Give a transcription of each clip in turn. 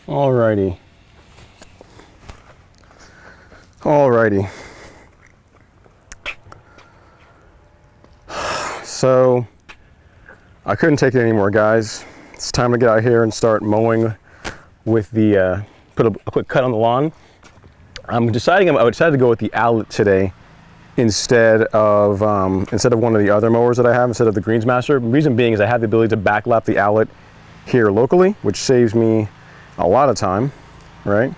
Alrighty. Alrighty. So I couldn't take it anymore, guys. It's time to get out here and start mowing with the put a quick cut on the lawn. I'm deciding I decided to go with the outlet today instead of one of the other mowers that I have, instead of the Greensmaster. The reason being is I have the ability to backlap the outlet here locally, which saves me a lot of time, right?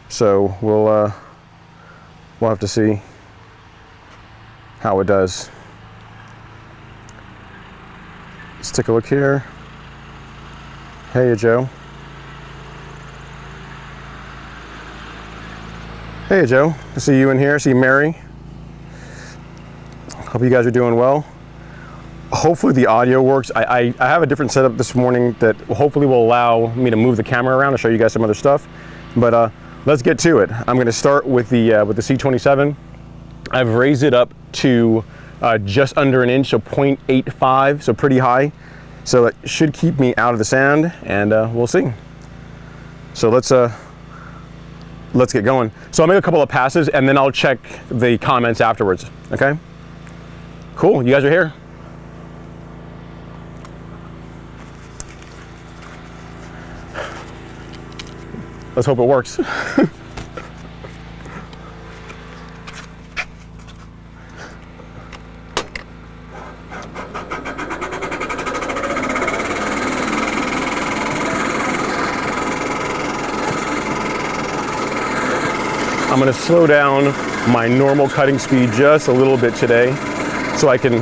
So we'll have to see how it does. Let's take a look here. Hey, Joe. Hey, Joe. I see you in here. I see Mary. Hope you guys are doing well. Hopefully the audio works. I have a different setup this morning that hopefully will allow me to move the camera around to show you guys some other stuff. But let's get to it. I'm going to start with the C27. I've raised it up to just under an inch, so 0.85, so pretty high. So it should keep me out of the sand, and we'll see. So let's get going. So I'll make a couple of passes, and then I'll check the comments afterwards. Okay? Cool. You guys are here. Let's hope it works. I'm going to slow down my normal cutting speed just a little bit today so I can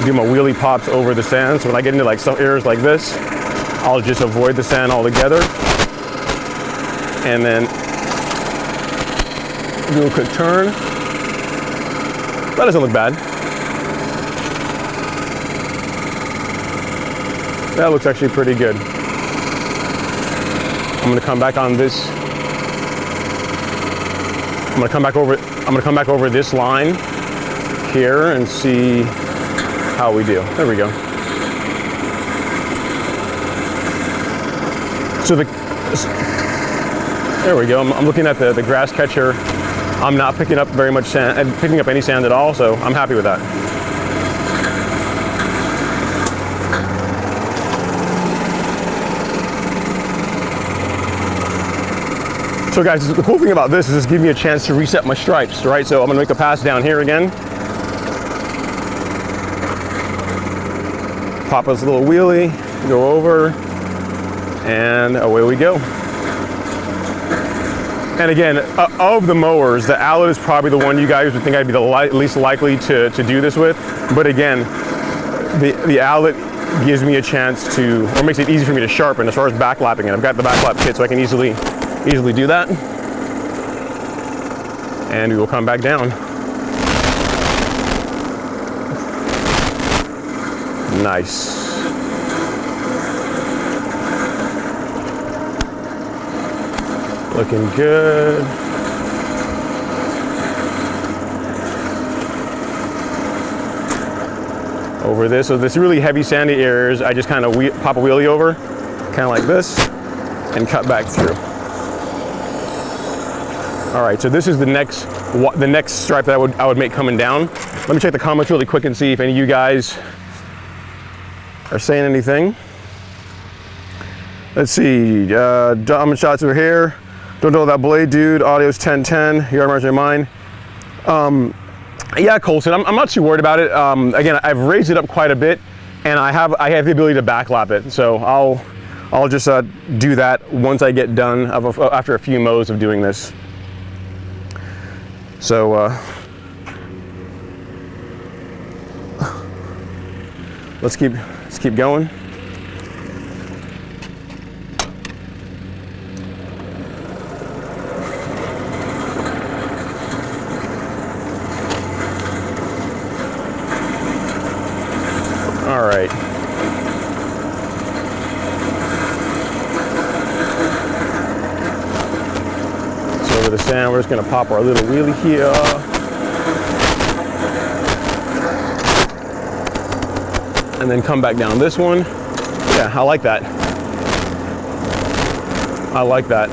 do my wheelie pops over the sand. So when I get into like some areas like this, I'll just avoid the sand altogether. And then do a quick turn. That doesn't look bad. That looks actually pretty good. I'm gonna come back on this. I'm gonna come back over this line here and see how we do. There we go. So there we go. I'm looking at the grass catcher. I'm not picking up very much sand, and picking up any sand at all, so I'm happy with that. So guys, the cool thing about this is it's giving me a chance to reset my stripes, right? So I'm gonna make a pass down here again. Pop us a little wheelie, go over, and away we go. And again, of the mowers, the outlet is probably the one you guys would think I'd be the least likely to do this with. But again, the outlet gives me a chance to, or makes it easy for me to sharpen as far as backlapping it. I've got the backlap kit, so I can easily do that. And we will come back down. Nice. Looking good. Over this, so this really heavy sandy areas, I just kind of pop a wheelie over, kind of like this, and cut back through. All right, so this is the next stripe that I would make coming down. Let me check the comments really quick and see if any of you guys are saying anything. Let's see, diamond shots over here. Don't know that blade, dude. Audio's 1010. You gotta measure mine. Yeah, Colson, I'm not too worried about it. Again, I've raised it up quite a bit, and I have the ability to backlap it. So I'll just do that once I get done after a few mows of doing this. So let's keep going. All right. So over the sand, we're just gonna pop our little wheelie here. And then come back down this one. Yeah, I like that. I like that.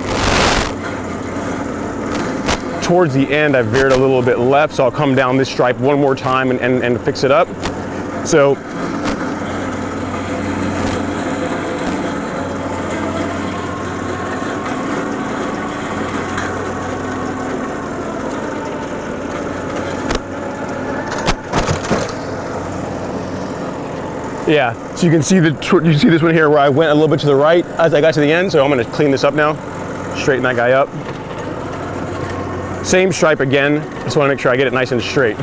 Towards the end, I veered a little bit left, so I'll come down this stripe one more time and fix it up. So, yeah, so you can see you see this one here where I went a little bit to the right as I got to the end, so I'm gonna clean this up now, straighten that guy up. Same stripe again, just wanna make sure I get it nice and straight.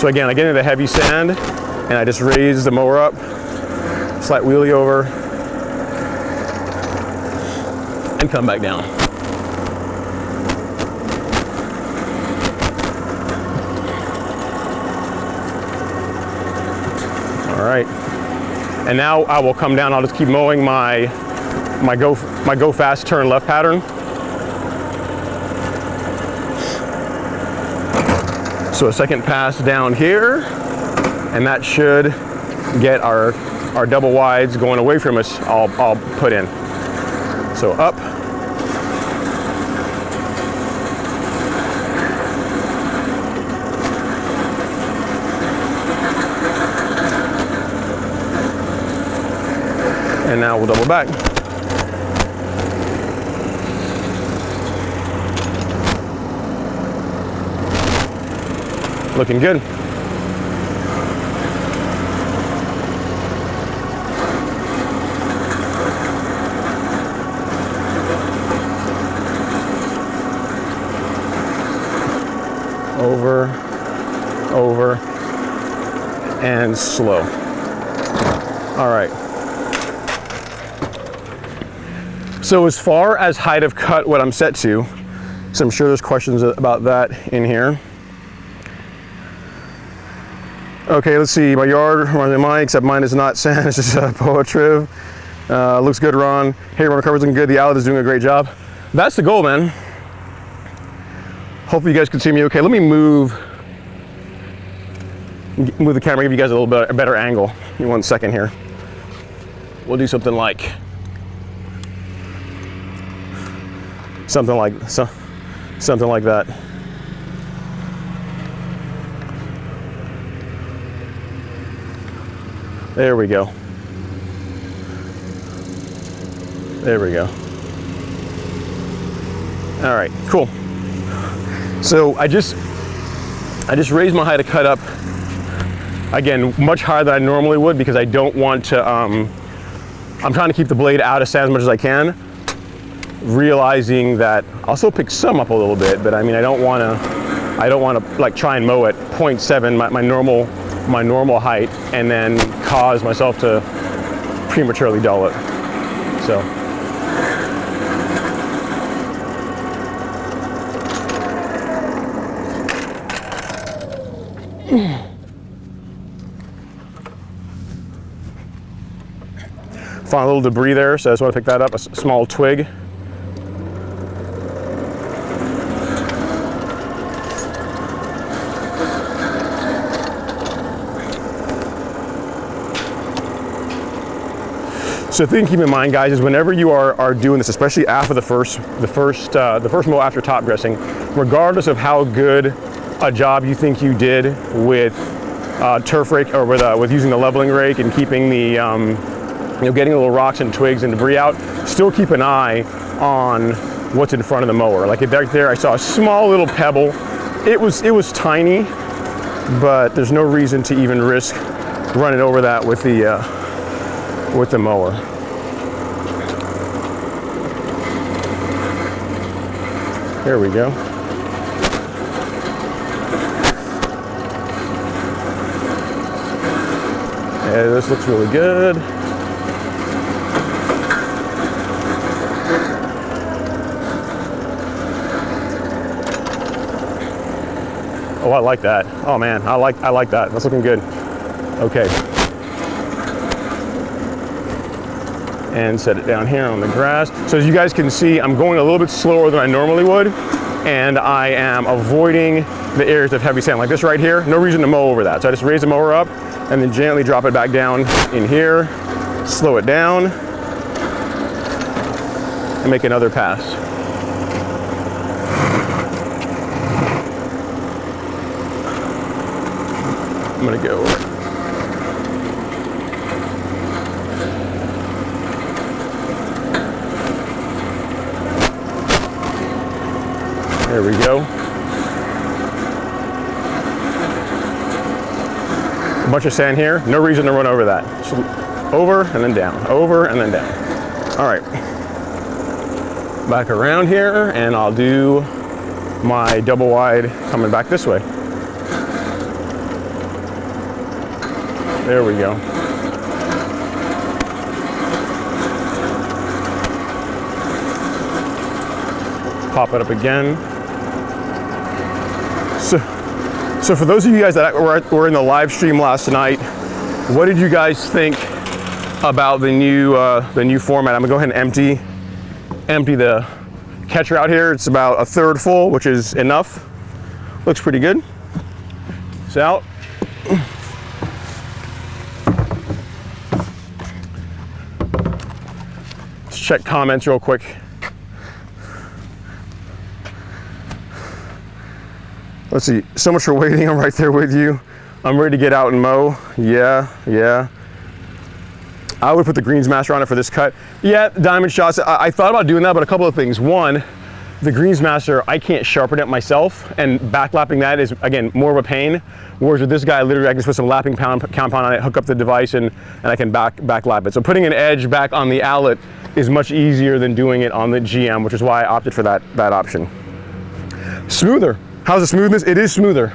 So again, I get into the heavy sand and I just raise the mower up, slight wheelie over, and come back down. All right, and now I will come down. I'll just keep mowing my go fast turn left pattern. So a second pass down here, and that should get our double wides going away from us. I'll put in. So up. And now we'll double back. Looking good. Over, and slow. All right. So as far as height of cut, what I'm set to, so I'm sure there's questions about that in here. Okay, let's see, my yard reminds me of mine, except mine is not sand, it's just Poa Triv. Looks good, Ron. Hey, Ron, cover's looking good, the outlet is doing a great job. That's the goal, man. Hopefully you guys can see me okay. Let me move the camera, give you guys a little bit a better angle. Give me 1 second here. We'll do something like that. There we go. There we go. All right, cool. So I just raised my height of cut up, again, much higher than I normally would because I don't want to, I'm trying to keep the blade out of sand as much as I can, realizing that I'll still pick some up a little bit, but I mean, I don't want to like try and mow at 0.7, my normal height, and then cause myself to prematurely dull it. So. Found a little debris there, so I just want to pick that up, a small twig. So the thing to keep in mind, guys, is whenever you are doing this, especially after the first mow after top dressing, regardless of how good a job you think you did with turf rake or with using the leveling rake and keeping the getting little rocks and twigs and debris out, still keep an eye on what's in front of the mower. Like back there, I saw a small little pebble. It was tiny, but there's no reason to even risk running over that with the mower. There we go. Yeah, this looks really good. Oh, I like that. Oh man, I like that. That's looking good. Okay. And set it down here on the grass. So as you guys can see, I'm going a little bit slower than I normally would. and I am avoiding the areas of heavy sand like this right here. No reason to mow over that. So I just raise the mower up and then gently drop it back down in here, slow it down, and make another pass. I'm gonna go. There we go. A bunch of sand here, no reason to run over that. Just over and then down, over and then down. All right, back around here, and I'll do my double wide coming back this way. There we go. Pop it up again. So for those of you guys that were in the live stream last night, what did you guys think about the new format? I'm gonna go ahead and empty the catcher out here. It's about a third full, which is enough. Looks pretty good. It's out. Let's check comments real quick. Let's see, so much for waiting. I'm right there with you. I'm ready to get out and mow. Yeah. I would put the Greensmaster on it for this cut. Yeah, diamond shots. I thought about doing that, but a couple of things. One, the Greensmaster, I can't sharpen it myself, and backlapping that is, again, more of a pain. Whereas with this guy, literally, I can just put some lapping compound on it, hook up the device, and I can backlap it. So putting an edge back on the outlet is much easier than doing it on the GM, which is why I opted for that option. Smoother. How's the smoothness? It is smoother.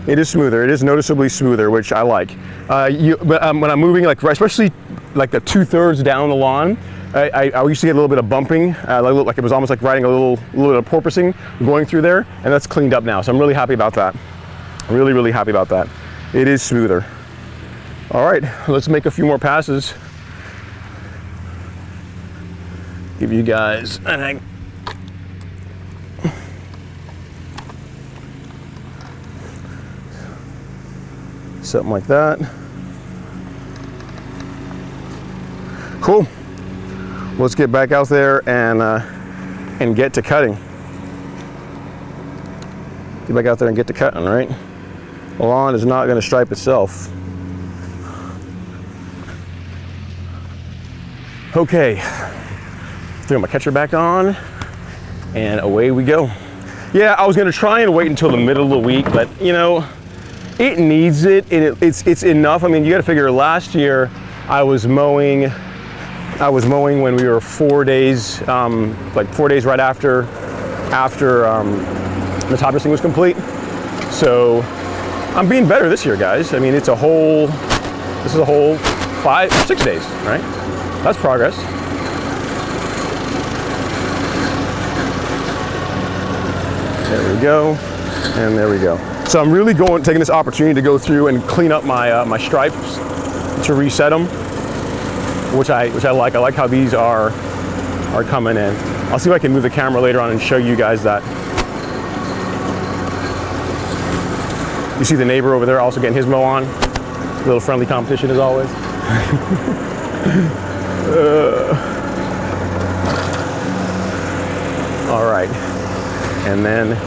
It is smoother. It is noticeably smoother, which I like. But when I'm moving, like especially like the 2/3 down the lawn, I used to get a little bit of bumping, like it was almost like riding a little bit of porpoising going through there, and that's cleaned up now. So I'm really happy about that. Really happy about that. It is smoother. All right, let's make a few more passes. Give you guys an egg. Something like that. Cool. Let's get back out there and get to cutting. Get back out there and get to cutting, right? The lawn is not going to stripe itself. Okay. Throw my catcher back on, and away we go. Yeah, I was going to try and wait until the middle of the week, but you know, it needs it, and it's enough. I mean, you got to figure. Last year, I was mowing when we were 4 days, like 4 days right after the top dressing was complete. So I'm being better this year, guys. I mean, this is a whole 6 days, right? That's progress. There we go, and there we go. So I'm really taking this opportunity to go through and clean up my stripes to reset them, which I like. I like how these are coming in. I'll see if I can move the camera later on and show you guys that. You see the neighbor over there also getting his mow on. A little friendly competition as always. All right, and then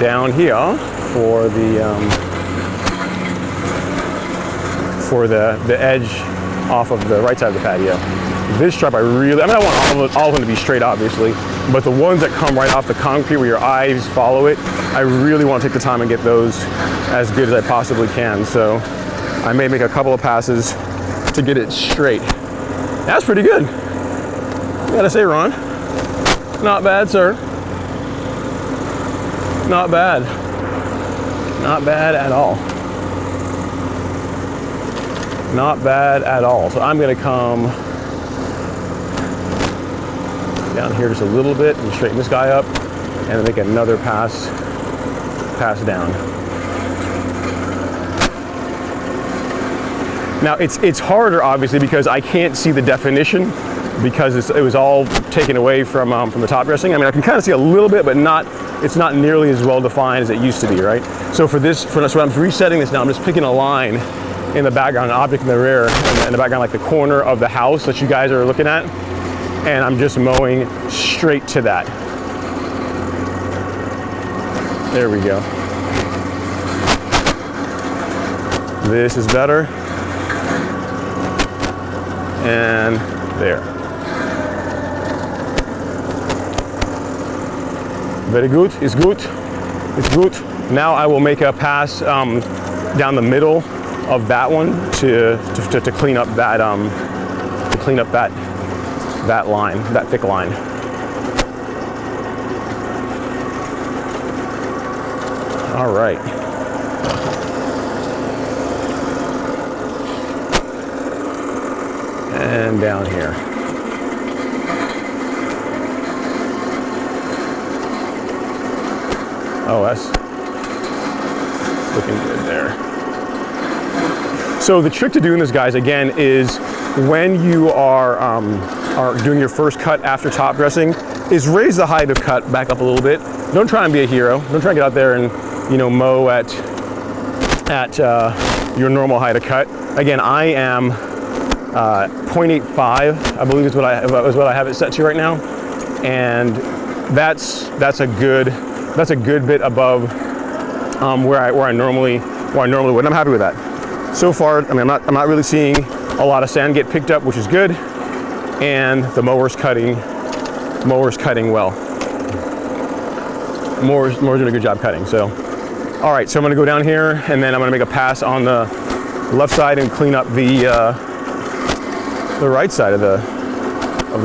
down here for the edge off of the right side of the patio. This stripe I want all of them to be straight, obviously, but the ones that come right off the concrete where your eyes follow it, I really want to take the time and get those as good as I possibly can. So I may make a couple of passes to get it straight. That's pretty good. I gotta say, Ron, not bad, sir. Not bad. Not bad at all. Not bad at all. So I'm gonna come down here just a little bit and straighten this guy up and then make another pass down. Now it's harder obviously because I can't see the definition because it was all taken away from the top dressing. I mean, I can kind of see a little bit, but not it's not nearly as well defined as it used to be, right? So so I'm resetting this now, I'm just picking a line in the background, an object in the rear, in the background, like the corner of the house that you guys are looking at, and I'm just mowing straight to that. There we go. This is better. And there. Very good, it's good, it's good. Now I will make a pass down the middle of that one to clean up that that line, that thick line. All right. And down here. Oh, that's looking good there. So the trick to doing this, guys, again, is when you are doing your first cut after top dressing, is raise the height of cut back up a little bit. Don't try and be a hero. Don't try and get out there and, you know, mow at your normal height of cut. Again, I am 0.85, I believe is what I have it set to right now, and that's a good bit above where I normally would. I'm happy with that. So far, I mean, I'm not really seeing a lot of sand get picked up, which is good, and the mower's cutting well. Mower's doing a good job cutting. So, all right, so I'm gonna go down here, and then I'm gonna make a pass on the left side and clean up the right side of the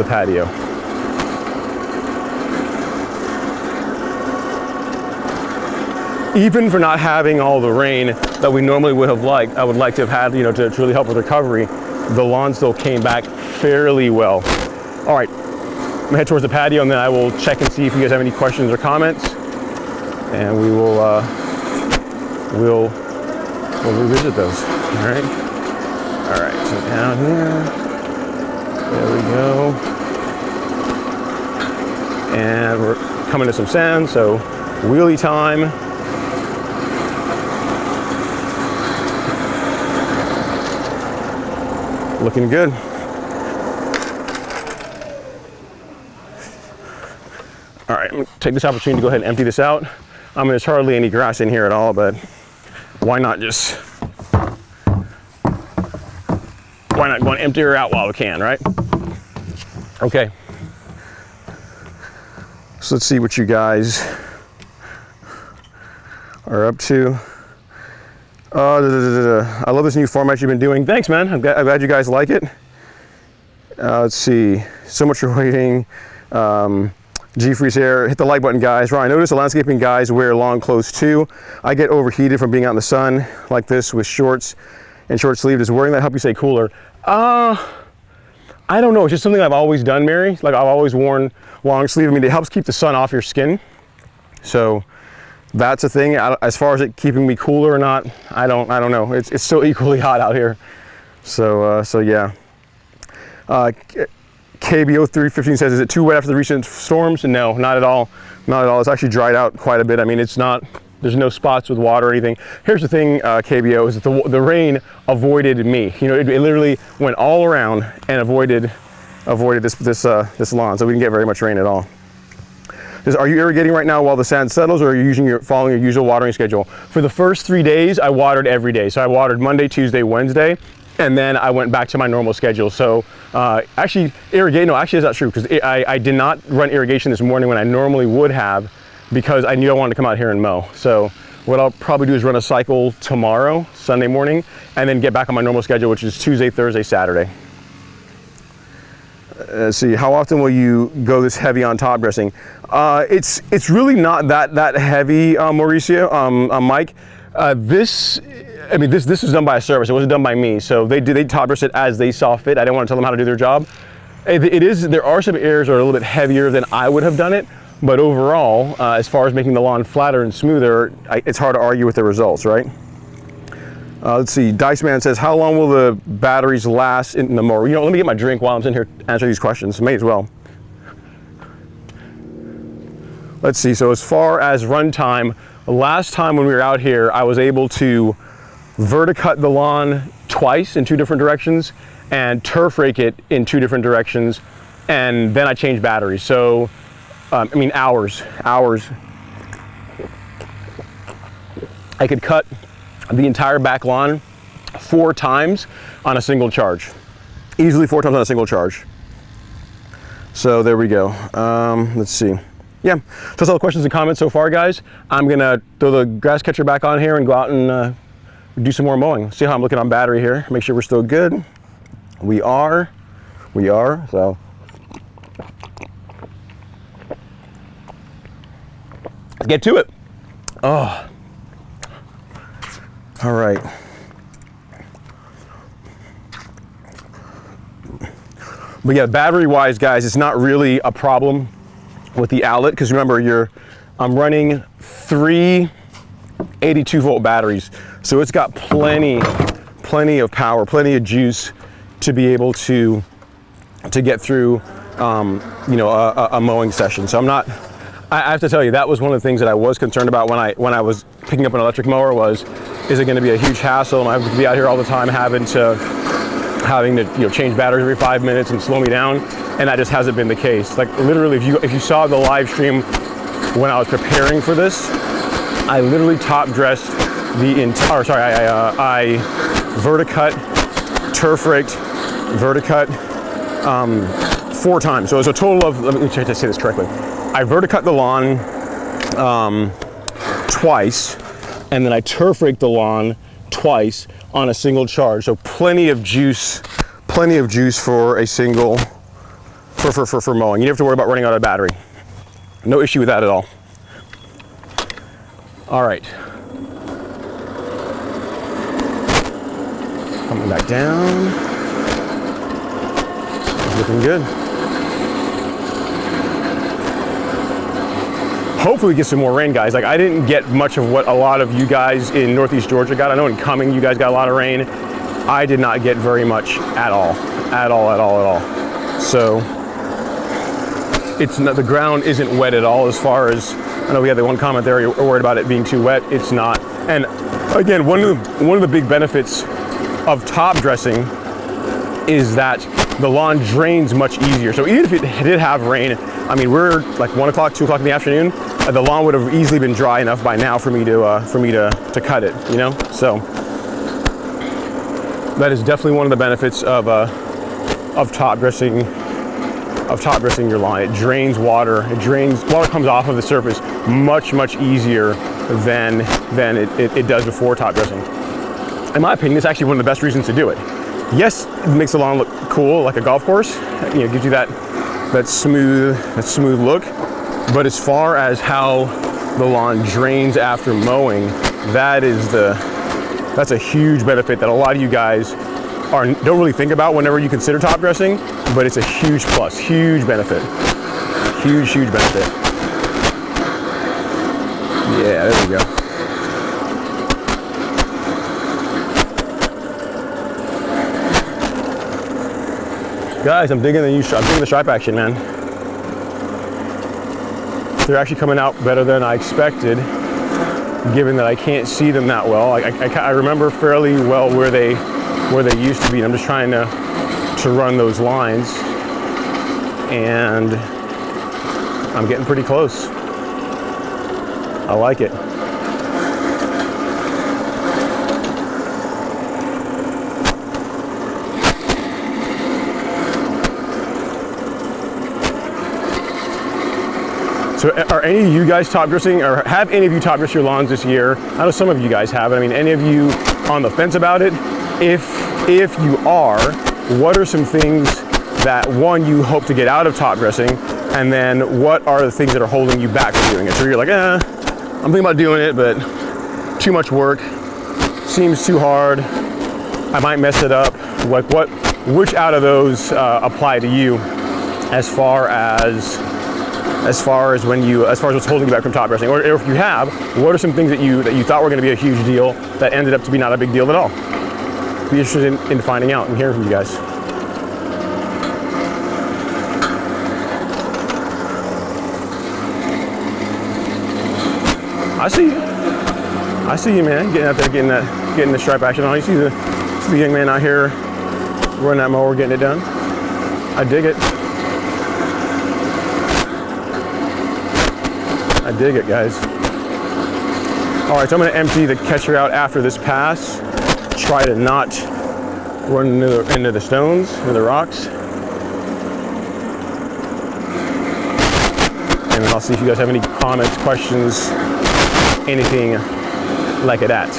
patio. Even for not having all the rain that we normally would have liked, I would like to have had, you know, to really help with recovery, the lawn still came back fairly well. All right, I'm gonna head towards the patio, and then I will check and see if you guys have any questions or comments, and we'll revisit those. All right, so down here, there we go, and we're coming to some sand, so wheelie time. Looking good. All right, I'm gonna take this opportunity to go ahead and empty this out. I mean, there's hardly any grass in here at all, but why not go and empty her out while we can, right? Okay. So let's see what you guys are up to. I love this new format you've been doing. Thanks, man. I'm glad you guys like it. Let's see. So much for waiting. G-Freeze here. Hit the like button, guys. Right, I noticed the landscaping guys wear long clothes too. I get overheated from being out in the sun like this with shorts and short sleeve. Does wearing that help you stay cooler? I don't know. It's just something I've always done, Mary. Like, I've always worn long sleeve. I mean, it helps keep the sun off your skin. So that's a thing. As far as it keeping me cooler or not, I don't know. It's still equally hot out here. So yeah. KBO315 says, is it too wet after the recent storms? No, not at all. Not at all. It's actually dried out quite a bit. I mean, it's not, there's no spots with water or anything. Here's the thing, KBO, is that the rain avoided me. You know, it literally went all around and avoided this lawn, so we didn't get very much rain at all. Are you irrigating right now while the sand settles, or are you following your usual watering schedule? For the first 3 days, I watered every day. So I watered Monday, Tuesday, Wednesday, and then I went back to my normal schedule. So actually, irrigate, no, actually that's not true, because I did not run irrigation this morning when I normally would have, because I knew I wanted to come out here and mow. So what I'll probably do is run a cycle tomorrow, Sunday morning, and then get back on my normal schedule, which is Tuesday, Thursday, Saturday. Let's see, how often will you go this heavy on top dressing? It's really not that heavy, Mauricio, Mike. This is done by a service. It wasn't done by me. So they top dress it as they saw fit. I didn't want to tell them how to do their job. There are some areas that are a little bit heavier than I would have done it, but overall, as far as making the lawn flatter and smoother, it's hard to argue with the results, right? Let's see, Dice Man says, how long will the batteries last in the mower? You know, let me get my drink while I'm sitting here answering these questions. May as well. let's see, so as far as runtime, last time when we were out here, I was able to verticut the lawn twice in 2 different directions and turf rake it in 2 different directions, and then I changed batteries. So, I mean hours. I could cut the entire back lawn 4 times on a single charge. Easily 4 times on a single charge. So there we go. Let's see. Yeah, so that's all the questions and comments so far, guys. I'm gonna throw the grass catcher back on here and go out and do some more mowing. See how I'm looking on battery here. Make sure we're still good. We are, so. Let's get to it. Oh, all right. But yeah, battery wise, guys, it's not really a problem with the outlet, because remember, I'm running 3 82-volt batteries, so it's got plenty of power, plenty of juice to be able to get through, you know, a mowing session. So I have to tell you, that was one of the things that I was concerned about when I was picking up an electric mower was, is it going to be a huge hassle? Am I going to be out here all the time having to you know, change batteries every 5 minutes and slow me down? And that just hasn't been the case. Like literally, if you saw the live stream when I was preparing for this, I literally top dressed the entire, sorry, I verticut, turf raked, verticut 4 times. So it was a total of, let me try to say this correctly. I verticut the lawn twice, and then I turf raked the lawn twice on a single charge. So plenty of juice for a single, for mowing. You don't have to worry about running out of battery. No issue with that at all. All right. Coming back down. Looking good. Hopefully we get some more rain, guys. Like, I didn't get much of what a lot of you guys in Northeast Georgia got. I know in Cumming you guys got a lot of rain. I did not get very much at all. So it's not, the ground isn't wet at all. As far as I know, we had the one comment there, you're worried about it being too wet. It's not. And again, one of the big benefits of top dressing is that the lawn drains much easier. So even if it did have rain, I mean, we're like 1 o'clock, 2 o'clock in the afternoon, the lawn would have easily been dry enough by now for me to cut it, you know? So that is definitely one of the benefits of top dressing your lawn. It drains water. Water comes off of the surface much easier than it does before top dressing. In my opinion, it's actually one of the best reasons to do it. Yes, it makes the lawn look cool, like a golf course. You know, gives you that smooth look. But as far as how the lawn drains after mowing, that's a huge benefit that a lot of you guys don't really think about whenever you consider top dressing, but it's a huge plus, huge benefit. Huge benefit. Yeah, there we go. Guys, I'm digging the stripe action, man. They're actually coming out better than I expected, given that I can't see them that well. I remember fairly well where they used to be. I'm just trying to run those lines, and I'm getting pretty close. I like it. So are any of you guys top dressing, or have any of you top dressed your lawns this year? I know some of you guys have. I mean, any of you on the fence about it? If you are, what are some things that, one, you hope to get out of top dressing, and then what are the things that are holding you back from doing it? So you're like, I'm thinking about doing it, but too much work, seems too hard, I might mess it up. Like which out of those apply to you as far as what's holding you back from top dressing? Or if you have, what are some things that you thought were going to be a huge deal that ended up to be not a big deal at all? Be interested in finding out and hearing from you guys. I see you. I see you, man. Getting out there, getting the stripe action on. You see the young man out here running that mower, getting it done. I dig it. I dig it, guys. All right, so I'm gonna empty the catcher out after this pass. Try to not run into the stones, into the rocks. And then I'll see if you guys have any comments, questions, anything like that.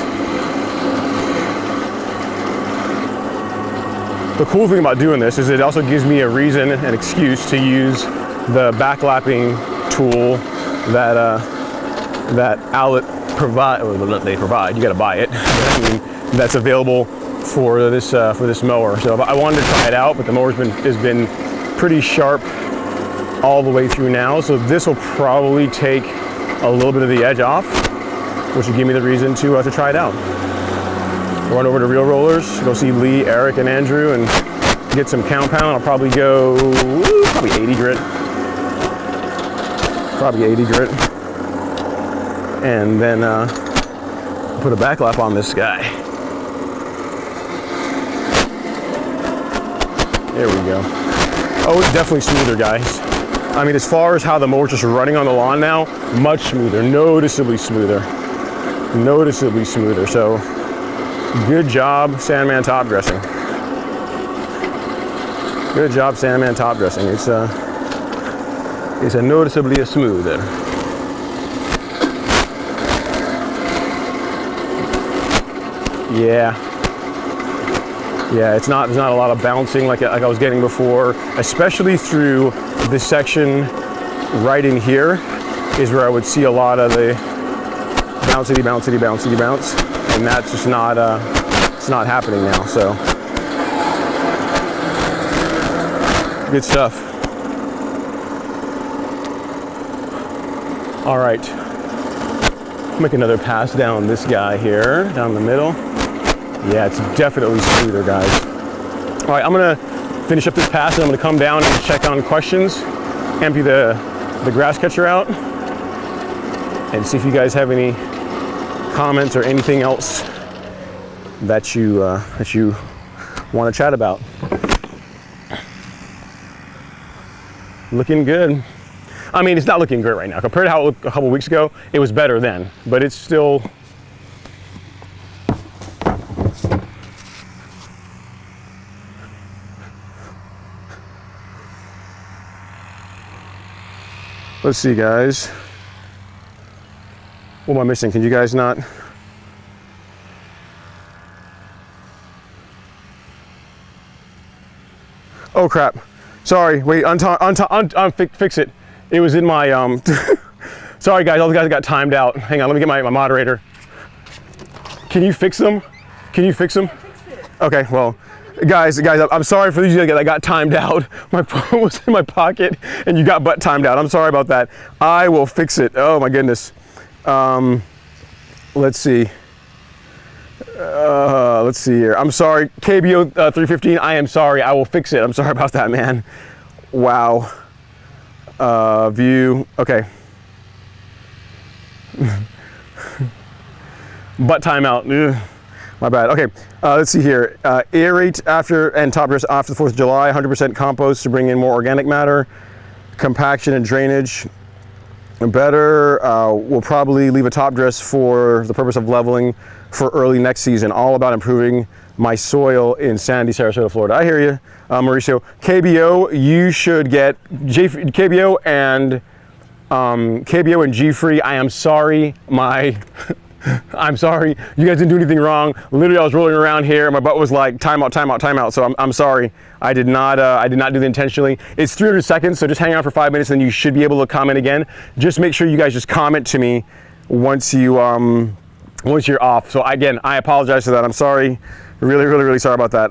The cool thing about doing this is it also gives me a reason, an excuse to use the backlapping tool that Outlet they provide. You got to buy it. I mean, that's available for this mower. So I wanted to try it out, but the mower's has been pretty sharp all the way through now. So this will probably take a little bit of the edge off, which will give me the reason to try it out. Run over to Real Rollers, go see Lee, Eric, and Andrew, and get some compound. I'll probably go probably 80 grit. Probably 80 grit. And then put a backlap on this guy. There we go. Oh, it's definitely smoother, guys. I mean, as far as how the mower's just running on the lawn now, much smoother, noticeably smoother. Noticeably smoother. So, good job, Sandman top dressing. Good job, Sandman top dressing. It's a noticeably smoother. Yeah, it's not. There's not a lot of bouncing like I was getting before, especially through this section right in here is where I would see a lot of the bouncy bounce, and that's just not. It's not happening now. So good stuff. All right, make another pass down this guy here, down the middle. Yeah, it's definitely smoother, guys. All right, I'm gonna finish up this pass and I'm gonna come down and check on questions, empty the grass catcher out, and see if you guys have any comments or anything else that you want to chat about. Looking good. I mean, it's not looking great right now. Compared to how it looked a couple weeks ago, it was better then, but it's still. Let's see, guys. What am I missing? Can you guys not? Oh crap. Sorry, wait, fix it. It was in my, sorry guys, all the guys got timed out. Hang on, let me get my moderator. Can you fix them? Can you fix them? Okay, well, guys, I'm sorry for these that got timed out. My phone was in my pocket and you got butt timed out. I'm sorry about that. I will fix it. Oh my goodness. Let's see. Let's see here. I'm sorry, KBO 315. I am sorry. I will fix it. I'm sorry about that, man. Wow. View. Okay. Butt timeout. Ugh. My bad. Okay. Let's see here. Aerate after and top dress after the 4th of July. 100% compost to bring in more organic matter. Compaction and drainage. Better. We'll probably leave a top dress for the purpose of leveling for early next season. All about improving my soil in sandy Sarasota, Florida. I hear you, Mauricio. KBO, you should get KBO and G-Free. I am sorry, I'm sorry. You guys didn't do anything wrong. Literally, I was rolling around here. My butt was like timeout, timeout, timeout. So I'm sorry. I did not do that intentionally. It's 300 seconds, so just hang on for 5 minutes, and you should be able to comment again. Just make sure you guys just comment to me once you're off. So again, I apologize for that. I'm sorry. Really sorry about that.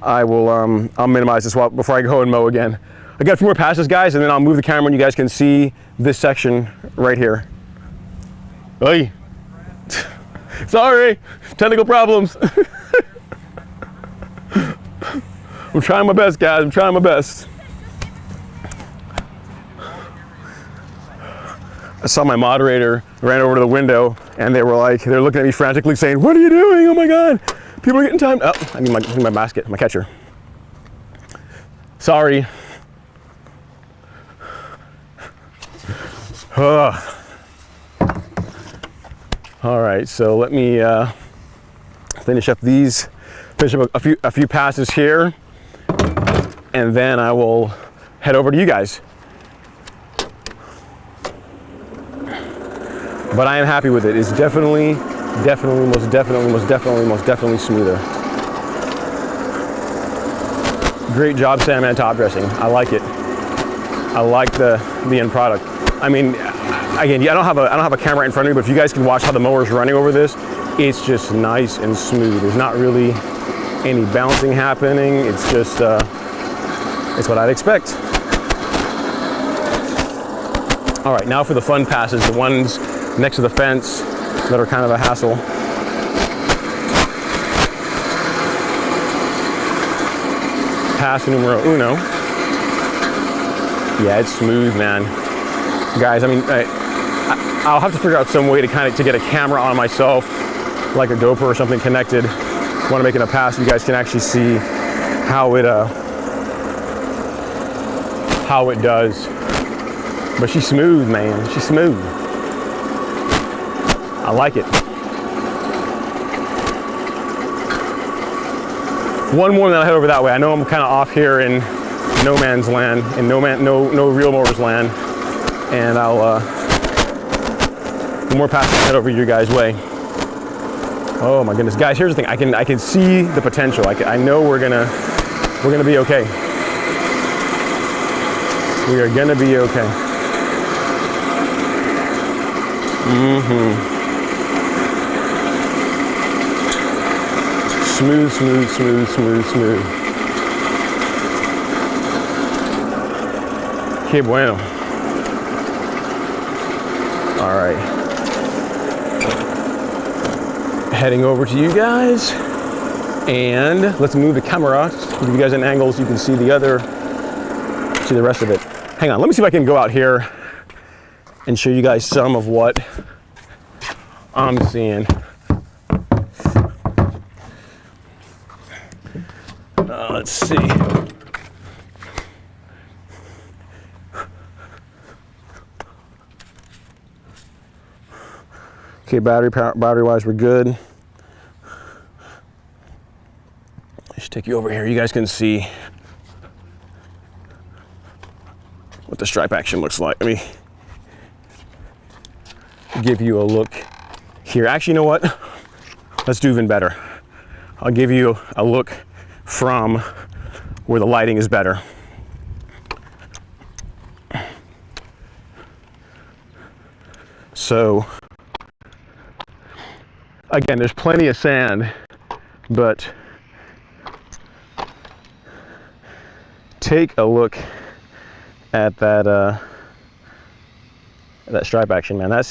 I will. I'll minimize this before I go and mow again. I got a few more passes, guys, and then I'll move the camera and you guys can see this section right here. Oy. Sorry, technical problems. I'm trying my best, guys. I'm trying my best. I saw my moderator ran over to the window, and they're looking at me frantically saying, "What are you doing? Oh my God, people are getting timed." Oh, I need my basket, my catcher. Sorry. All right, so let me finish up a few passes here, and then I will head over to you guys. But I am happy with it. It's definitely smoother. Great job, Sandman top dressing. I like it. I like the end product. I mean, again, I don't have a camera in front of me, but if you guys can watch how the mower is running over this, it's just nice and smooth. There's not really any bouncing happening. It's just it's what I'd expect. All right, now for the fun passes, the ones next to the fence that are kind of a hassle. Pass numero uno. Yeah, it's smooth, man. Guys, I mean, I'll have to figure out some way to get a camera on myself, like a GoPro or something connected. When I'm making a pass, you guys can actually see how it does. But she's smooth, man. She's smooth. I like it. One more, then I'll head over that way. I know I'm kind of off here in no man's land, in no real mowers land, and I'll one more pass and head over your guys' way. Oh my goodness, guys! Here's the thing. I can see the potential. I know we're gonna be okay. We are gonna be okay. Smooth, smooth, smooth, smooth, smooth. Que bueno. All right. Heading over to you guys. And let's move the camera. Give you guys an angle so you can see the rest of it. Hang on, let me see if I can go out here and show you guys some of what I'm seeing. Let's see. Okay, battery wise, we're good. Just take you over here. You guys can see what the stripe action looks like. Let me give you a look here. Actually, you know what? Let's do even better. I'll give you a look from where the lighting is better. So, again, there's plenty of sand, but take a look at that stripe action, man. I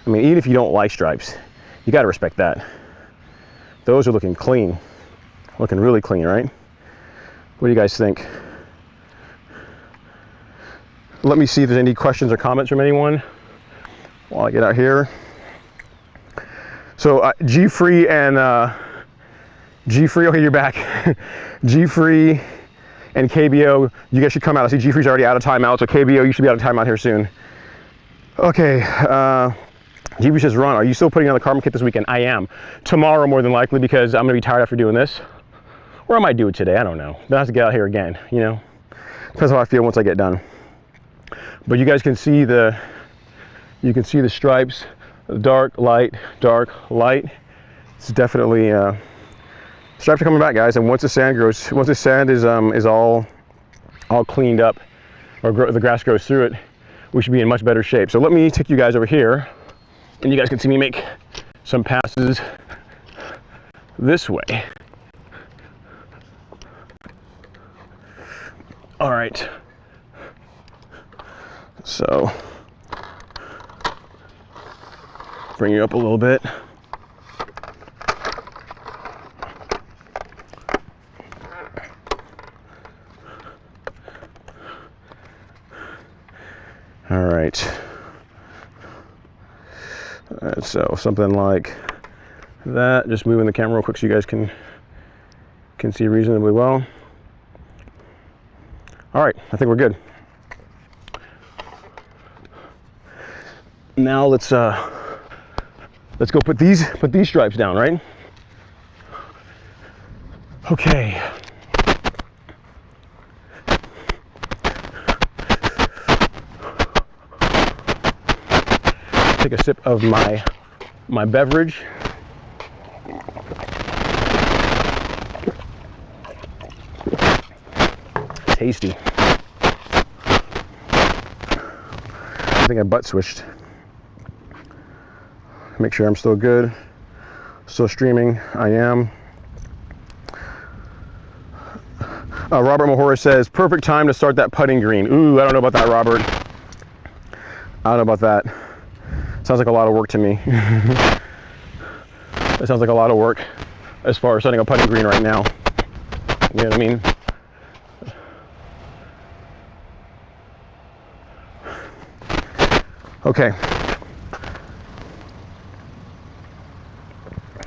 mean, even if you don't like stripes, you got to respect that. Those are looking clean. Looking really clean, right? What do you guys think? Let me see if there's any questions or comments from anyone while I get out here. So G-Free and G-Free, okay, you're back. G-Free and KBO, you guys should come out. I see G-Free's already out of timeout, so KBO, you should be out of timeout here soon. Okay, G-Free says, Ron, are you still putting on the carbon kit this weekend? I am. Tomorrow, more than likely, because I'm gonna be tired after doing this. Or I might do it today, I don't know. Then I have to get out here again, you know? Depends how I feel once I get done. But you guys can see the stripes, dark, light, dark, light. It's definitely, stripes are coming back, guys. And once the sand is all cleaned up, or the grass grows through it, we should be in much better shape. So let me take you guys over here, and you guys can see me make some passes this way. All right, so bring you up a little bit. All right, So something like that. Just moving the camera real quick so you guys can see reasonably well. All right, I think we're good. Now let's go put these stripes down, right? Okay. Take a sip of my beverage. Tasty. I think I butt switched. Make sure I'm still good. Still streaming. I am. Robert Mahora says, perfect time to start that putting green. Ooh, I don't know about that, Robert. I don't know about that. Sounds like a lot of work to me. That sounds like a lot of work as far as setting a putting green right now. You know what I mean? Okay.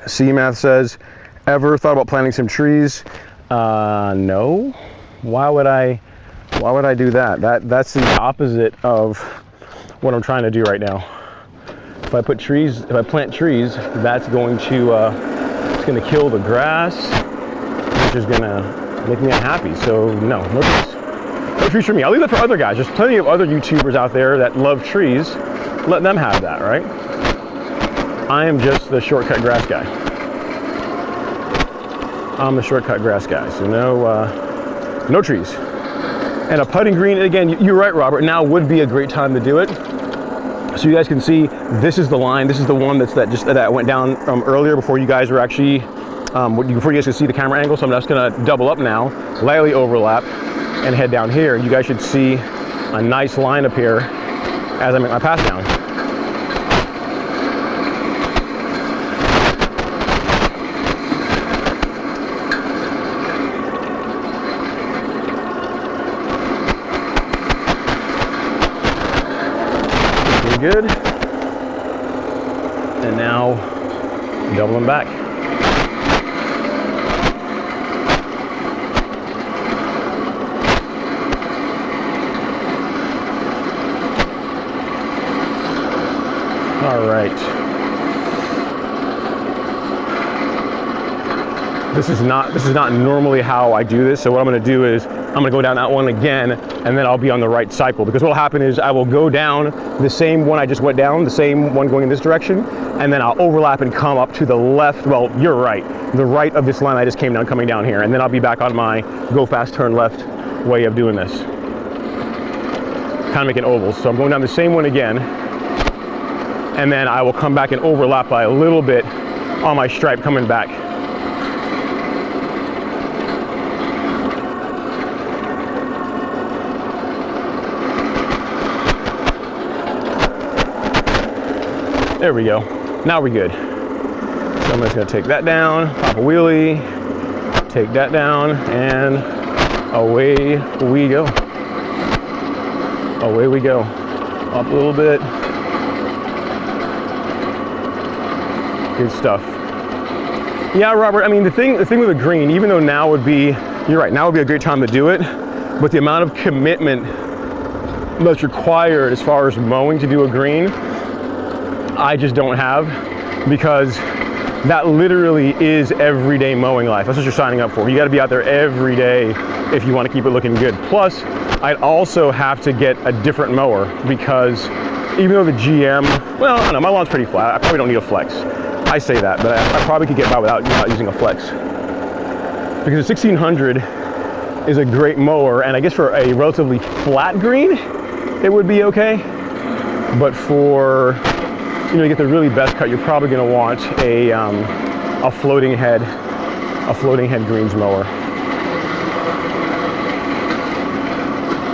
C-Math says, ever thought about planting some trees? No. Why would I do that? That's the opposite of what I'm trying to do right now. If I plant trees, that's going to it's going to kill the grass, which is going to make me unhappy. So no trees. No trees for me. I'll leave that for other guys. There's plenty of other YouTubers out there that love trees. Let them have that, right? I am just the shortcut grass guy. I'm the shortcut grass guy. So no trees. And a putting green, again, you're right, Robert, now would be a great time to do it. So you guys can see, this is the line. This is the one that went down earlier before you guys were actually, before you guys could see the camera angle. So I'm just gonna double up now, lightly overlap, and head down here. You guys should see a nice line up here as I make my pass down. Good. And now double them back. All right. This is not normally how I do this. So what I'm going to do is I'm going to go down that one again, and then I'll be on the right cycle, because what will happen is I will go down the same one I just went down, the same one going in this direction, and then I'll overlap and come up to the left. Well, you're right, the right of this line I just came down, coming down here, and then I'll be back on my go fast, turn left way of doing this. Kind of making ovals. So I'm going down the same one again, and then I will come back and overlap by a little bit on my stripe coming back. There we go. Now we're good. So I'm just gonna take that down, pop a wheelie, take that down, and away we go. Away we go. Up a little bit. Good stuff. Yeah, Robert, I mean, the thing with a green, even though now would be, you're right, now would be a great time to do it, but the amount of commitment that's required as far as mowing to do a green, I just don't have, because that literally is everyday mowing life. That's what you're signing up for. You got to be out there every day if you want to keep it looking good. Plus, I'd also have to get a different mower, because even though the GM, well, I don't know, my lawn's pretty flat. I probably don't need a flex. I say that, but I probably could get by without using a flex. Because the 1600 is a great mower, and I guess for a relatively flat green, it would be okay. But for, you know, to get the really best cut, you're probably going to want a floating head greens mower.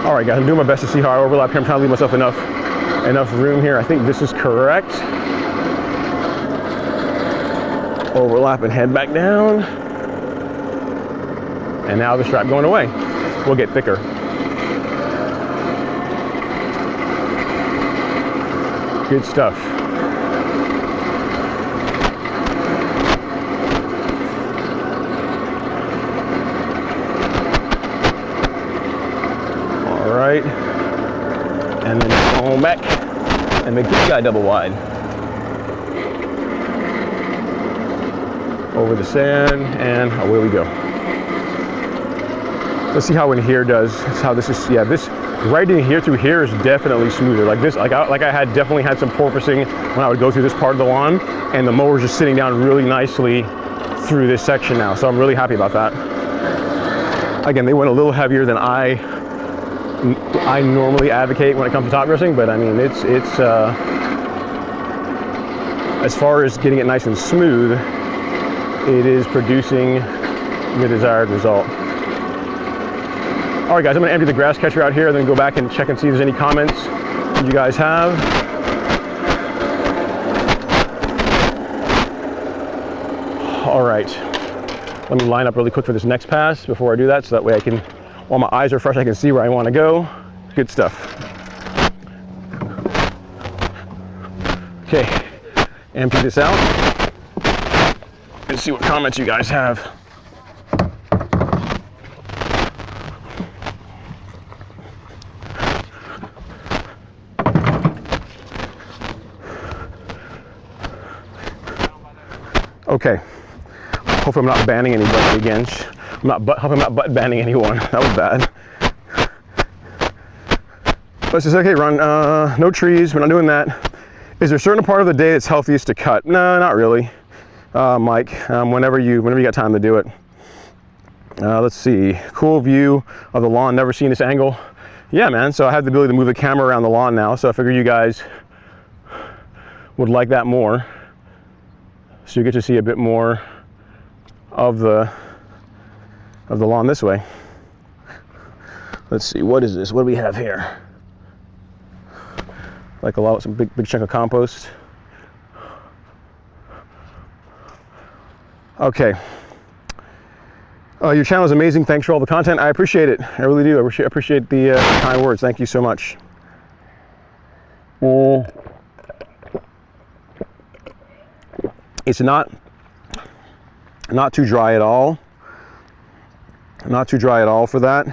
All right, guys, I'm doing my best to see how I overlap here. I'm trying to leave myself enough room here. I think this is correct. Overlap and head back down. And now the strap going away will get thicker. Good stuff. right, and then go back and make this guy double wide. Over the sand, and away we go. Let's see how in here does. That's how this is. Yeah, this right in here through here is definitely smoother. Like this, like I had definitely had some porpoising when I would go through this part of the lawn, and the mower's just sitting down really nicely through this section now. So I'm really happy about that. Again, they went a little heavier than I normally advocate when it comes to top dressing, but I mean it's as far as getting it nice and smooth, it is producing the desired result. All right, guys, I'm gonna empty the grass catcher out here and then go back and check and see if there's any comments you guys have. All right, let me line up really quick for this next pass before I do that, so that way I can, while my eyes are fresh, I can see where I wanna go. Good stuff. Okay, empty this out and see what comments you guys have. Okay, hopefully I'm not banning anybody again. Hope I'm not butt banning anyone. That was bad. But it's okay, Ron. No trees. We're not doing that. Is there a certain part of the day that's healthiest to cut? No, not really, Mike. Whenever you got time to do it. Let's see. Cool view of the lawn. Never seen this angle. Yeah, man. So I have the ability to move the camera around the lawn now. So I figure you guys would like that more. So you get to see a bit more of the lawn this way. Let's see, what is this? What do we have here? Like a lot, some big chunk of compost. Okay. Your channel is amazing. Thanks for all the content. I appreciate it. I really do. I appreciate the kind words. Thank you so much. It's not too dry at all. Not too dry at all for that.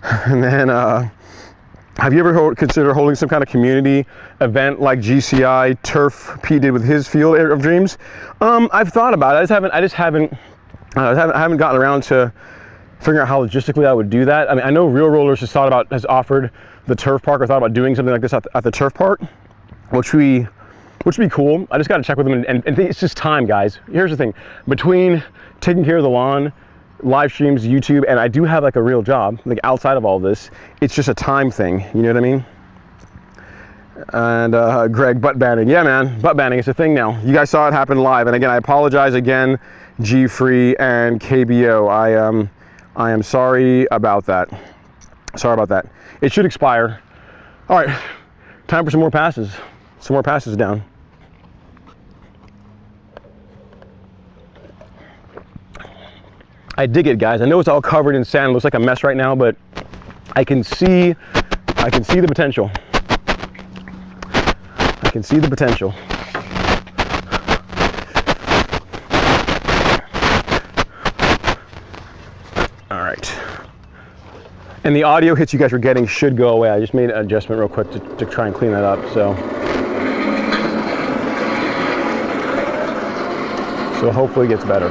And then, have you ever considered holding some kind of community event like GCI Turf P did with his Field of Dreams? I've thought about it. I haven't gotten around to figuring out how logistically I would do that. I mean, I know Real Rollers has offered the turf park, or thought about doing something like this at the turf park, which would be cool. I just got to check with them, and it's just time, guys. Here's the thing: between taking care of the lawn, live streams, YouTube, and I do have like a real job, like outside of all this, it's just a time thing. You know what I mean? And Greg, butt banning. Yeah, man, butt banning. It's a thing now. You guys saw it happen live. And again, I apologize again, G Free and KBO. I am sorry about that. Sorry about that. It should expire. All right, time for some more passes. Some more passes down. I dig it, guys. I know it's all covered in sand. It looks like a mess right now, but I can see the potential. I can see the potential. All right. And the audio hits you guys were getting should go away. I just made an adjustment real quick to try and clean that up. So hopefully it gets better.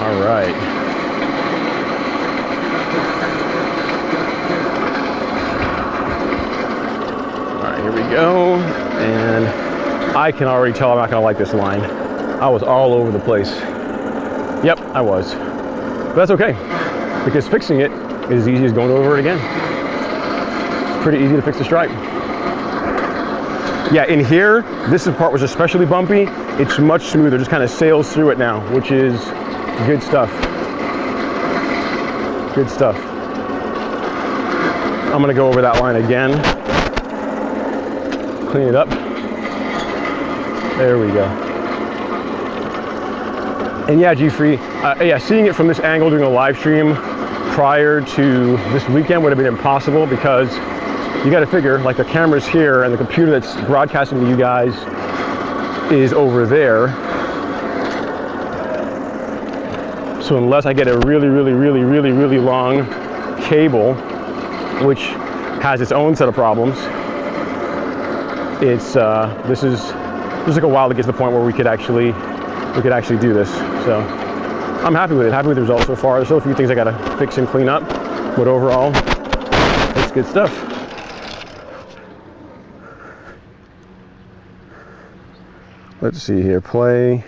All right. All right, here we go. And I can already tell I'm not gonna like this line. I was all over the place. Yep, I was. But that's okay, because fixing it is as easy as going over it again. It's pretty easy to fix the stripe. Yeah, in here, this part was especially bumpy. It's much smoother, just kind of sails through it now, which is good stuff. Good stuff. I'm gonna go over that line again. Clean it up. There we go. And yeah, G-Free, yeah, seeing it from this angle doing a live stream prior to this weekend would have been impossible, because you got to figure, like, the camera's here and the computer that's broadcasting to you guys is over there. So unless I get a really long cable, which has its own set of problems. It's this took a while to get to the point where we could actually do this. So I'm happy with it. Happy with the results so far. There's still a few things I gotta fix and clean up, but overall, it's good stuff. Let's see here. Play.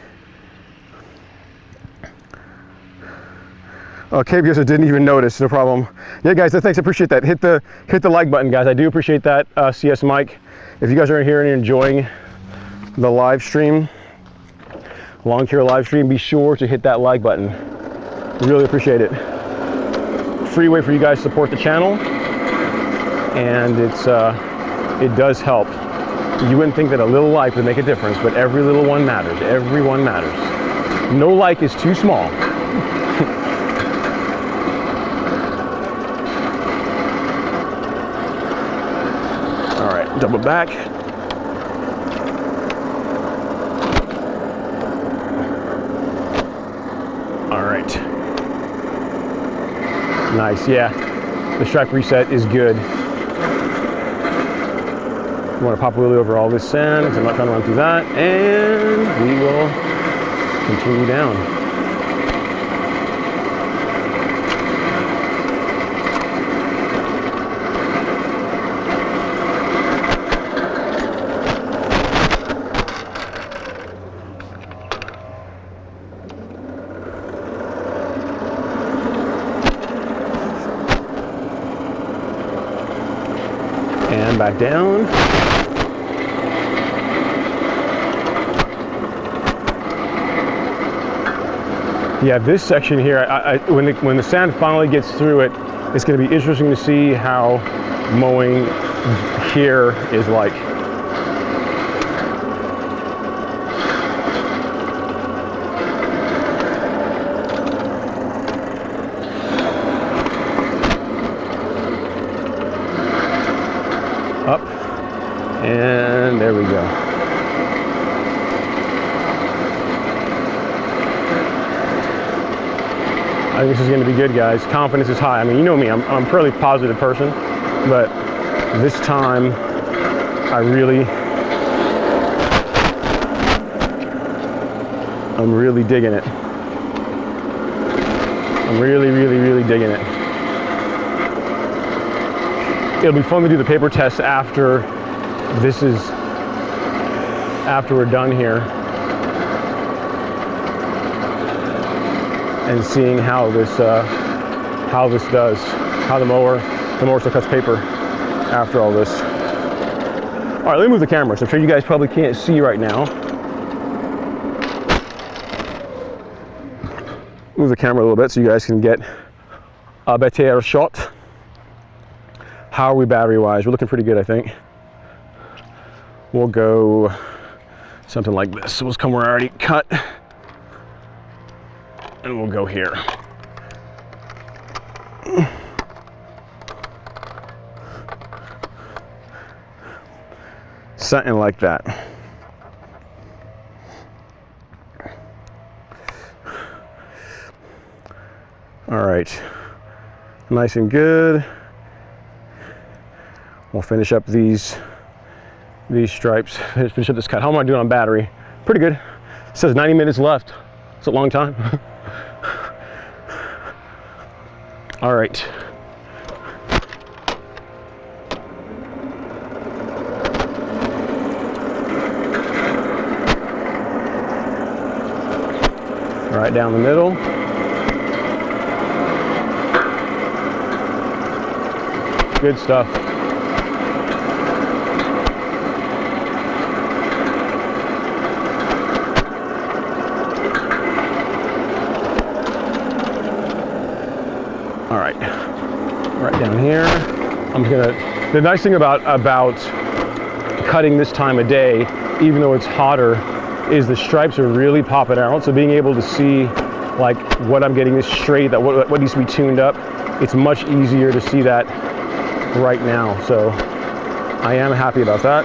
KBS didn't even notice. No problem. Yeah, guys. Thanks. I appreciate that. Hit the like button, guys. I do appreciate that. CS Mike. If you guys are here and you're enjoying the live stream, lawn care live stream, be sure to hit that like button. Really appreciate it. Free way for you guys to support the channel, and it does help. You wouldn't think that a little like would make a difference, but every little one matters. Every one matters. No like is too small. All right, double back. All right. Nice, yeah. The stripe reset is good. You want to pop wheelie over all this sand because I'm not trying to run through that, and we will continue down. And back down. Yeah, this section here, when the sand finally gets through it, it's going to be interesting to see how mowing here is like. Up, and there we go. I think this is going to be good, guys. Confidence is high. I mean, you know me, I'm a fairly positive person, but this time I'm really digging it. I'm really digging it. It'll be fun to do the paper test after we're done here, and seeing how this does, how the mower still cuts paper after all this. All right, let me move the camera. So I'm sure you guys probably can't see right now. Move the camera a little bit so you guys can get a better shot. How are we battery-wise? We're looking pretty good, I think. We'll go something like this. So let's come where I already cut, and we'll go here. Something like that. All right, nice and good. We'll finish up these stripes, finish up this cut. How am I doing on battery? Pretty good. It says 90 minutes left. It's a long time. All right. Right down the middle. Good stuff. All right, right down here. The nice thing about cutting this time of day, even though it's hotter, is the stripes are really popping out. So being able to see like what I'm getting is straight, that what needs to be tuned up, it's much easier to see that right now. So I am happy about that.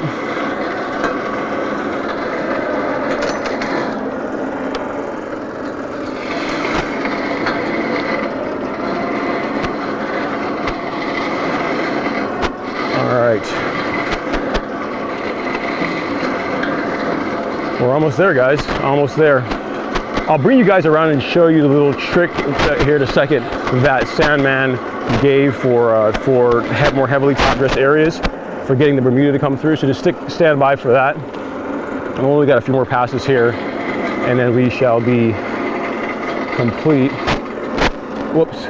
almost there, guys, almost there. I'll bring you guys around and show you the little trick here in a second that Sandman gave for more heavily top dressed areas for getting the Bermuda to come through. So just stand by for that. We've only got a few more passes here, and then we shall be complete. Whoops.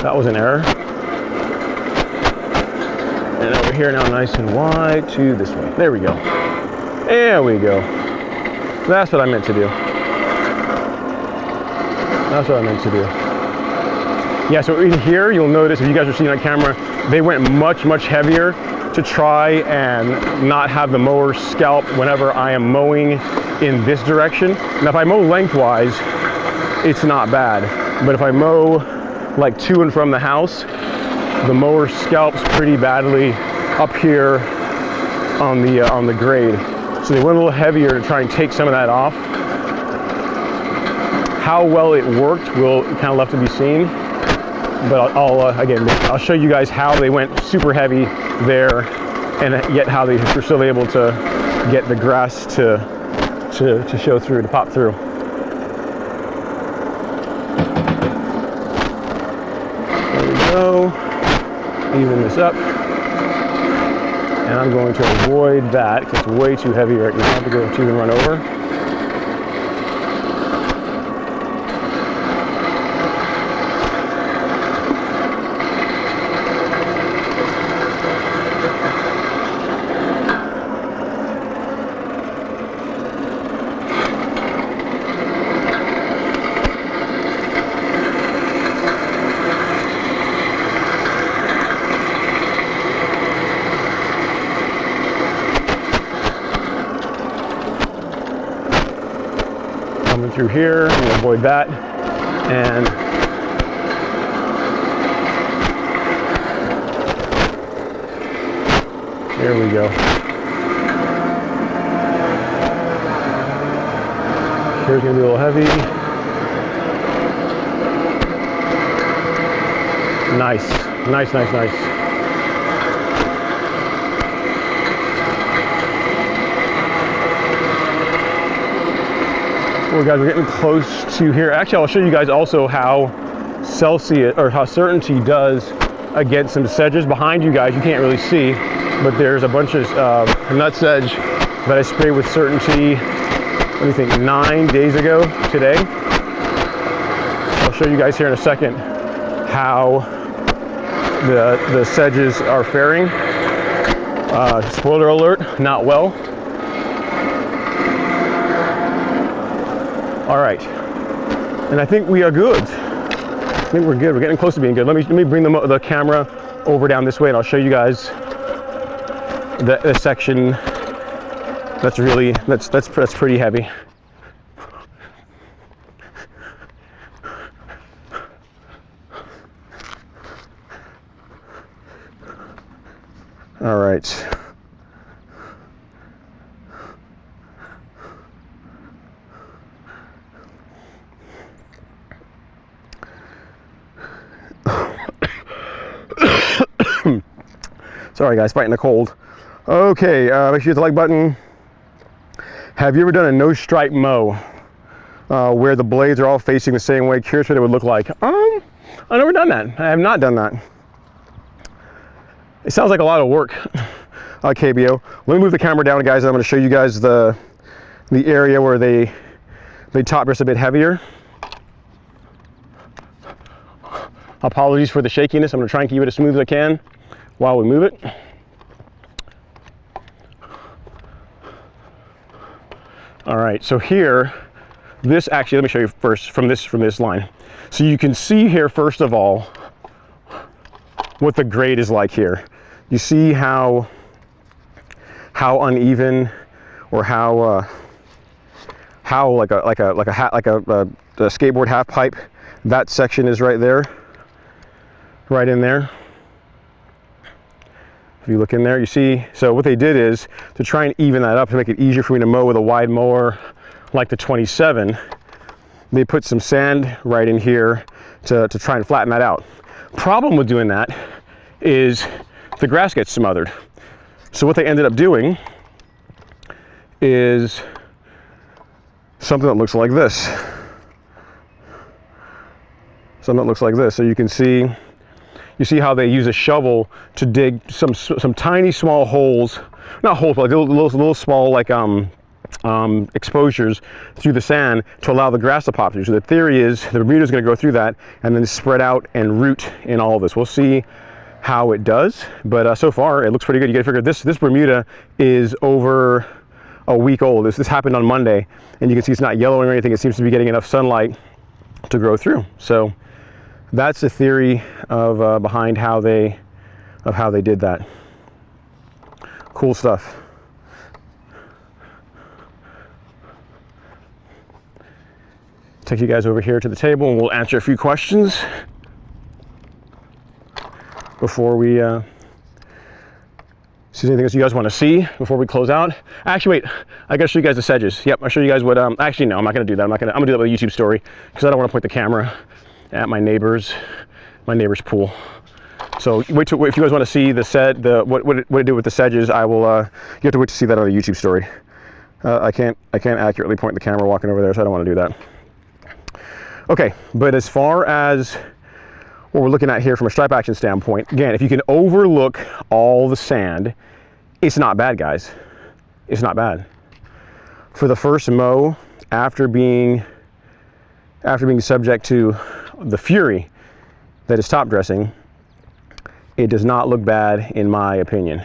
That was an error. And over here now, nice and wide to this way. There we go. There we go. That's what I meant to do. That's what I meant to do. Yeah, so in here, you'll notice, if you guys are seeing on camera, they went much, much heavier to try and not have the mower scalp whenever I am mowing in this direction. Now, if I mow lengthwise, it's not bad. But if I mow like to and from the house, the mower scalps pretty badly up here on the grade. So they went a little heavier to try and take some of that off. How well it worked will kind of left to be seen. But I'll show you guys how they went super heavy there, and yet how they were still able to get the grass to show through, to pop through. There we go. Even this up. And I'm going to avoid that because it's way too heavy right now to go to and run over. Coming through here, I'm gonna avoid that, and there we go. Here's gonna be a little heavy. Nice, nice, nice, nice. Well, guys, we're getting close to here. Actually, I'll show you guys also how Celsius, or how Certainty does against some sedges. Behind you guys, you can't really see, but there's a bunch of nut sedge that I sprayed with Certainty, let me think, 9 days ago today. I'll show you guys here in a second how the sedges are faring. Spoiler alert, not well. All right, and I think we are good. I think we're good. We're getting close to being good. Let me bring the camera over down this way, and I'll show you guys the section that's really that's pretty heavy. All right. Sorry guys, fighting a cold. Okay, make sure you hit the like button. Have you ever done a no stripe mow where the blades are all facing the same way? Curious what it would look like. I've never done that. I have not done that. It sounds like a lot of work. KBO. Let me move the camera down, guys, and I'm going to show you guys the area where they top dress a bit heavier. Apologies for the shakiness. I'm going to try and keep it as smooth as I can while we move it. All right, so here, this actually, let me show you first from this line. So you can see here, first of all, what the grade is like here. You see how uneven, or how like a skateboard half pipe, that section is right there, right in there. If you look in there, you see, so what they did is to try and even that up to make it easier for me to mow with a wide mower like the 27, they put some sand right in here to try and flatten that out. Problem with doing that is the grass gets smothered. So what they ended up doing is something that looks like this. Something that looks like this. So you can see, you see how they use a shovel to dig some tiny small holes, not holes, but like little small like exposures through the sand to allow the grass to pop through. So the theory is the Bermuda is going to go through that and then spread out and root in all of this. We'll see how it does, but so far it looks pretty good. You got to figure this Bermuda is over a week old. This happened on Monday, and you can see it's not yellowing or anything. It seems to be getting enough sunlight to grow through. So that's the theory of behind how they did that. Cool stuff. Take you guys over here to the table and we'll answer a few questions before we see anything else you guys want to see before we close out. Actually, wait, I gotta show you guys the sedges. Yep, I'll show you guys what, actually no, I'm not gonna do that. I'm gonna do that with a YouTube story because I don't want to point the camera at my neighbor's pool. So wait till, if you guys want to see what it did with the sedges, I will, you have to wait to see that on a YouTube story. I can't accurately point the camera walking over there, so I don't want to do that. Okay, but as far as what we're looking at here from a stripe action standpoint, again, if you can overlook all the sand, it's not bad, guys. It's not bad. For the first mow, after being subject to the fury that is top dressing, it does not look bad in my opinion.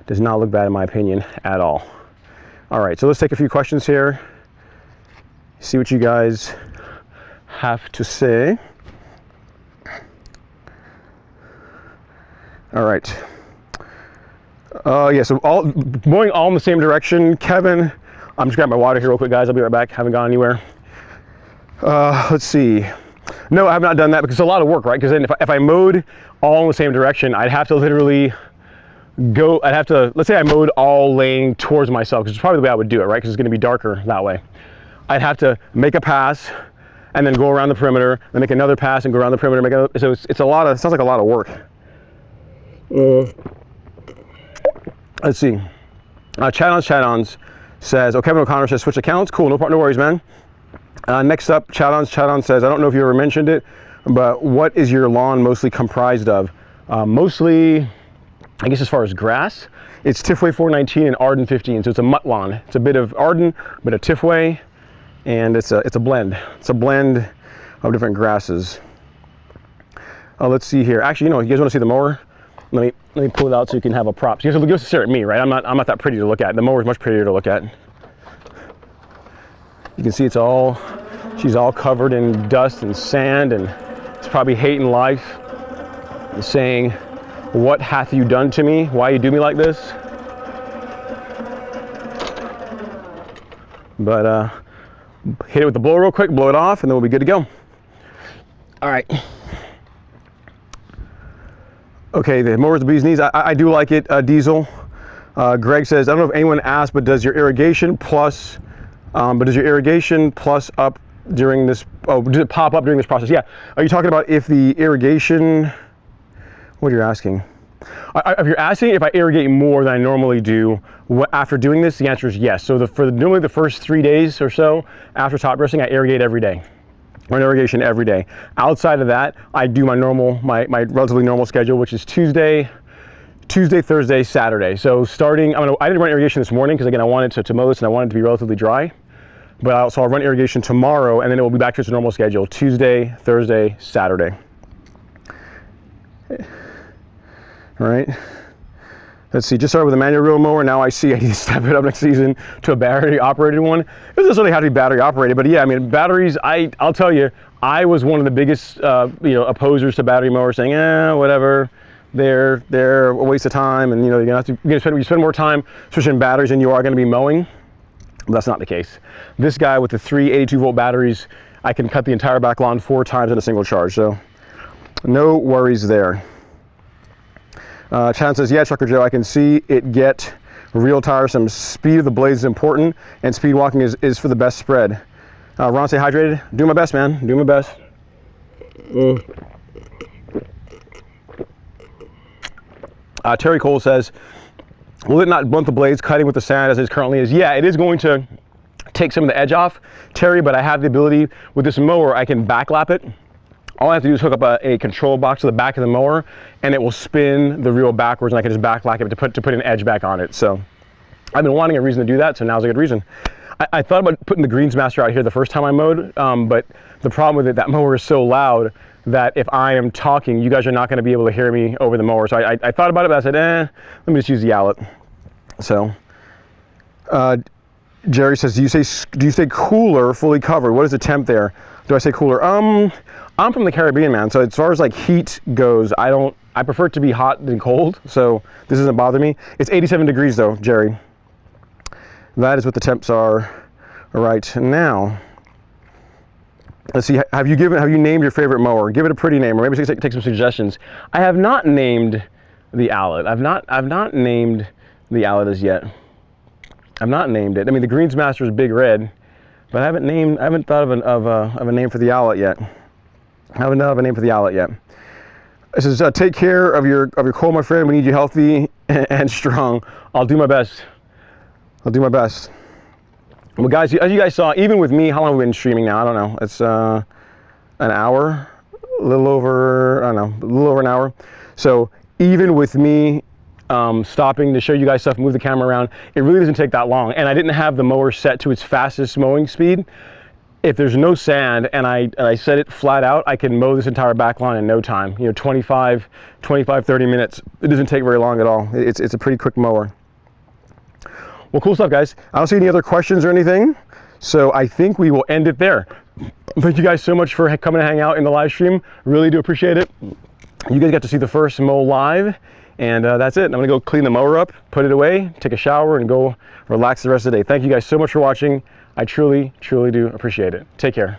Does not look bad in my opinion at all. All right, so let's take a few questions here. See what you guys have to say. All right. Yeah, so going all in the same direction. Kevin, I'm just grabbing my water here real quick, guys. I'll be right back. Haven't gone anywhere. Let's see. No, I have not done that because it's a lot of work, right? Because then if I mowed all in the same direction, I'd have to literally go, let's say I mowed all laying towards myself, because it's probably the way I would do it, right? Because it's going to be darker that way. I'd have to make a pass and then go around the perimeter, then make another pass and go around the perimeter. So it's a lot of, it sounds like a lot of work. Let's see. Chat-ons says, oh, Kevin O'Connor says, switch accounts. Cool, no worries, man. Next up, Chat-on says, I don't know if you ever mentioned it, but what is your lawn mostly comprised of? Mostly, I guess as far as grass, it's Tifway 419 and Arden 15. So it's a mutt lawn. It's a bit of Arden, a bit of Tifway, and it's a blend. It's a blend of different grasses. Let's see here. Actually, you guys want to see the mower? Let me pull it out so you can have a prop. So you have to stare at me, right? I'm not that pretty to look at. The mower is much prettier to look at. You can see she's all covered in dust and sand, and it's probably hating life and saying, what hath you done to me? Why you do me like this? But hit it with the blower real quick, blow it off, and then we'll be good to go. All right. Okay, the mower's the bee's knees. I do like it, Diesel. Greg says, I don't know if anyone asked, but does your irrigation plus up during this, does it pop up during this process? Yeah. Are you talking about if the irrigation, what are you asking? If you're asking if I irrigate more than I normally do after doing this, the answer is yes. So normally the first 3 days or so after top dressing, I irrigate every day. Run irrigation every day. Outside of that, I do my relatively normal schedule, which is Tuesday, Thursday, Saturday. So starting, I didn't run irrigation this morning because again, I wanted to mow this and I wanted it to be relatively dry. But I'll run irrigation tomorrow, and then it will be back to its normal schedule: Tuesday, Thursday, Saturday. All right. Let's see, just started with a manual reel mower. Now I see I need to step it up next season to a battery operated one. It doesn't necessarily have to be battery operated, but yeah, I mean, batteries, I'll tell you, I was one of the biggest opposers to battery mowers, saying, whatever, they're a waste of time, and you're gonna spend more time switching batteries than you are gonna be mowing. But that's not the case. This guy with the 3 82-volt batteries, I can cut the entire back lawn 4 times in a single charge, so no worries there. Chan says, yeah, Trucker Joe, I can see it get real tiresome. Speed of the blades is important, and speed walking is for the best spread. Ron, stay hydrated. Do my best, man. Do my best. Terry Cole says, Will it not blunt the blades cutting with the sand as it currently is? Yeah, it is going to take some of the edge off, Terry, but I have the ability with this mower, I can backlap it. All I have to do is hook up a control box to the back of the mower, and it will spin the reel backwards, and I can just backlap it to put an edge back on it. So I've been wanting a reason to do that, so now's a good reason. I thought about putting the Greensmaster out here the first time I mowed, but the problem with it, that mower is so loud that if I am talking, you guys are not going to be able to hear me over the mower. So I thought about it, but I said, let me just use the outlet. So Jerry says, do you say cooler, fully covered? What is the temp there? Do I say cooler? I'm from the Caribbean, man. So as far as like heat goes, I prefer it to be hot than cold. So this doesn't bother me. It's 87 degrees though, Jerry. That is what the temps are right now. Let's see, have you named your favorite mower? Give it a pretty name, or maybe take some suggestions. I have not named the Owlet. I've not named the Owlet as yet. I've not named it. I mean, the Greensmaster is Big Red, but I haven't thought of a name for the Owlet yet. I haven't thought of a name for the Owlet yet. It says, take care of your coal, my friend. We need you healthy and strong. I'll do my best. I'll do my best. Well, guys, as you guys saw, even with me, how long have we been streaming now? I don't know. It's an hour, a little over an hour. So even with me stopping to show you guys stuff, move the camera around, it really doesn't take that long. And I didn't have the mower set to its fastest mowing speed. If there's no sand and I set it flat out, I can mow this entire back lawn in no time. 25, 30 minutes. It doesn't take very long at all. It's a pretty quick mower. Well, cool stuff, guys. I don't see any other questions or anything, so I think we will end it there. Thank you guys so much for coming to hang out in the live stream. Really do appreciate it. You guys got to see the first mow live, and that's it. I'm gonna go clean the mower up, put it away, take a shower, and go relax the rest of the day. Thank you guys so much for watching. I truly, truly do appreciate it. Take care.